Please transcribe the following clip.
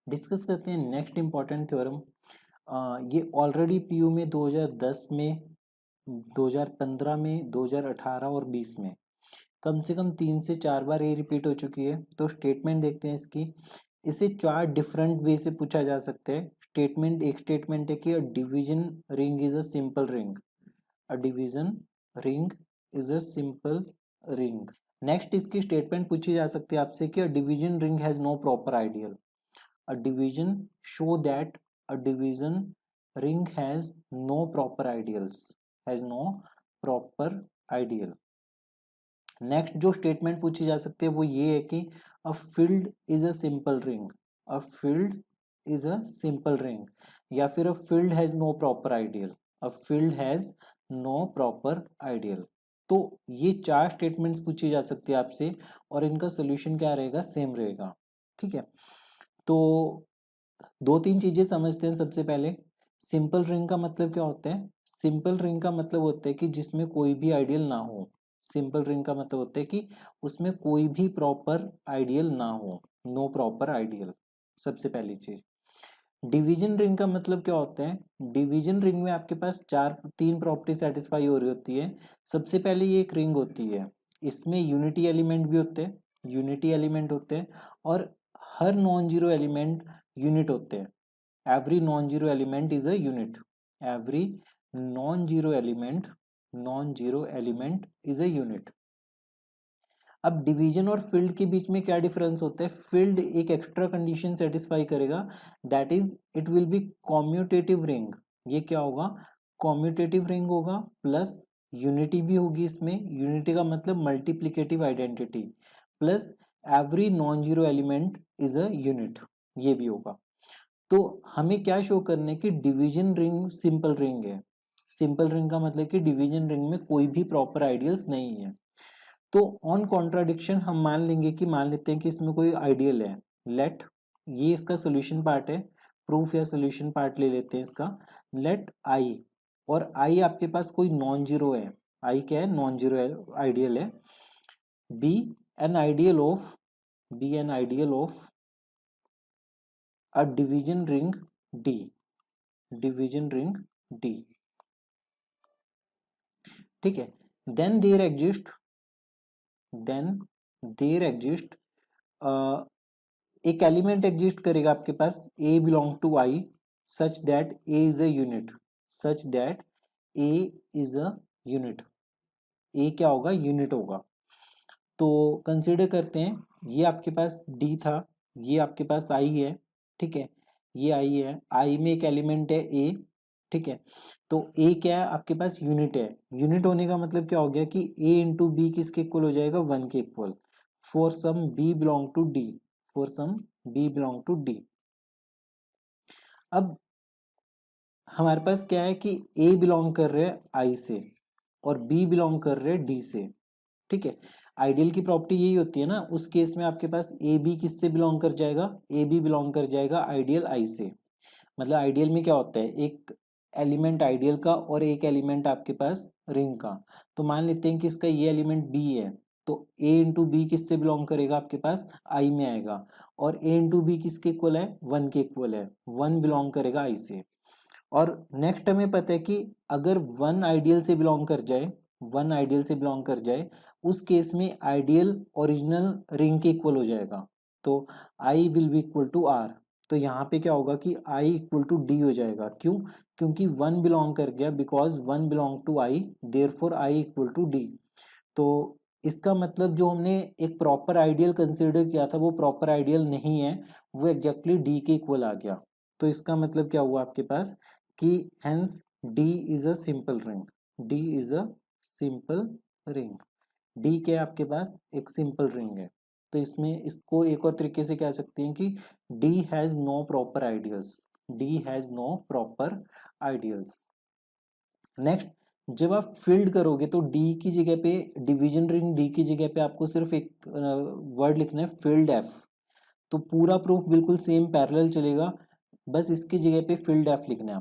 Discuss करते हैं next important theorem. ये ऑलरेडी पीयू में 2010 में, 2015 में, 2018 और 20 में कम से कम 3 से 4 बार ये रिपीट हो चुकी है। तो स्टेटमेंट देखते हैं इसकी। इसे 4 डिफरेंट वे से पूछा जा सकता है। एक स्टेटमेंट है कि a division ring is a simple ring. A division ring is a simple ring. Next इसकी स्टेटमेंट पूछी जा सकती है आपसे कि a division ring has no proper ideal. A division show that a division ring has no proper ideals, has no proper ideal. Next जो statement पूछी जा सकती है वो ये है कि a field is a simple ring. A field is a simple ring, या फिर a field has no proper ideal. A field has no proper ideal. तो ये 4 स्टेटमेंट्स पूछी जा सकती है आपसे और इनका सोल्यूशन क्या रहेगा, सेम रहेगा। ठीक है, तो 2-3 चीजें समझते हैं। सबसे पहले सिंपल रिंग का मतलब क्या होता है। सिंपल रिंग का मतलब होता है कि जिसमें कोई भी आइडियल ना हो। सिंपल रिंग का मतलब होता है कि उसमें कोई भी प्रॉपर आइडियल ना हो, नो प्रॉपर आइडियल। सबसे पहली चीज। डिवीजन रिंग का मतलब क्या होता है। डिवीजन रिंग में आपके पास 3 प्रॉपर्टी सेटिस्फाई हो रही होती है। सबसे पहले ये एक रिंग होती है, इसमें यूनिटी एलिमेंट भी होते हैं, यूनिटी एलिमेंट होते हैं, और हर नॉन जीरो एलिमेंट यूनिट होते हैं। Every non zero element is a unit. Every non zero element is a unit. अब डिवीजन और फील्ड के बीच में क्या डिफरेंस होता है। फील्ड एक एक्स्ट्रा कंडीशन सेटिस्फाई करेगा, that is it will be commutative ring. ये क्या होगा, कॉम्यूटेटिव रिंग होगा, प्लस यूनिटी भी होगी इसमें। यूनिटी का मतलब multiplicative identity, plus every non zero element is a unit, ये भी होगा। तो हमें क्या शो करने की डिवीजन रिंग सिंपल रिंग है। सिंपल रिंग का मतलब कि डिवीजन रिंग में कोई भी प्रॉपर आइडियल्स नहीं है। तो ऑन कॉन्ट्राडिक्शन हम मान लेंगे कि मान लेते हैं कि इसमें कोई आइडियल है। लेट, ये इसका सोल्यूशन पार्ट है, प्रूफ या सोल्यूशन पार्ट ले लेते हैं इसका। लेट आई, और आई आपके पास कोई नॉन जीरो है। आई क्या है, नॉन जीरो आइडियल है। B N ideal of, B N ideal of a division ring D, division ring D. ठीक है, then there exist, then there exist एक एलिमेंट एग्जिस्ट करेगा आपके पास, A belong to I, such that A is a unit, such that A is a unit. A क्या होगा, unit होगा। तो कंसीडर करते हैं, ये आपके पास डी था, ये आपके पास आई है। ठीक है, ये आई है, आई में एक एलिमेंट है ए। ठीक है, तो ए क्या है आपके पास, यूनिट है। यूनिट होने का मतलब क्या हो गया कि ए इंटू बी किसके इक्वल हो जाएगा, 1 के equal. For some B belong to D, for some B belong to D. अब हमारे पास क्या है कि ए बिलोंग कर रहे हैं आई से और बी बिलोंग कर रहे हैं डी से। ठीक है, आइडियल की प्रॉपर्टी यही होती है ना। उस केस में आपके पास ए बी किससे बिलोंग कर जाएगा, ए बी बिलोंग कर जाएगा आइडियल आई से। मतलब आइडियल में क्या होता है, एक एलिमेंट आइडियल का और एक एलिमेंट आपके पास रिंग का। तो मान लेते हैं कि इसका ये एलिमेंट बी है, तो ए इंटू बी किससे बिलोंग करेगा, आपके पास आई में आएगा। और ए इंटू बी किसके इक्वल है, 1 के इक्वल है, 1 बिलोंग करेगा आई से। और नेक्स्ट हमें पता है कि अगर 1 आइडियल से बिलोंग कर जाए, 1 आइडियल से बिलोंग कर जाए, उस केस में आइडियल ओरिजिनल रिंग के इक्वल हो जाएगा। तो I will be equal to R. तो यहाँ पे क्या होगा कि आई इक्वल टू डी हो जाएगा। क्यों, क्योंकि 1 बिलोंग कर गया, because 1 belong to I, therefore I equal to D. तो इसका मतलब जो हमने एक प्रॉपर आइडियल कंसिडर किया था वो प्रॉपर आइडियल नहीं है, वो एग्जैक्टली डी के इक्वल आ गया। तो इसका मतलब क्या हुआ आपके पास कि hence D is a simple ring, D is a simple ring. D क्या है आपके पास, एक सिंपल रिंग है। तो इसमें इसको एक और तरीके से कह सकते हैं कि D has no proper ideals, D has no proper ideals. Next, जब आप फील्ड करोगे तो डी की जगह पे, डिवीजन रिंग डी की जगह पे आपको सिर्फ एक वर्ड लिखना है, फील्ड एफ। तो पूरा प्रूफ बिल्कुल सेम पैरेलल चलेगा, बस इसकी जगह पे फील्ड एफ लिखना है।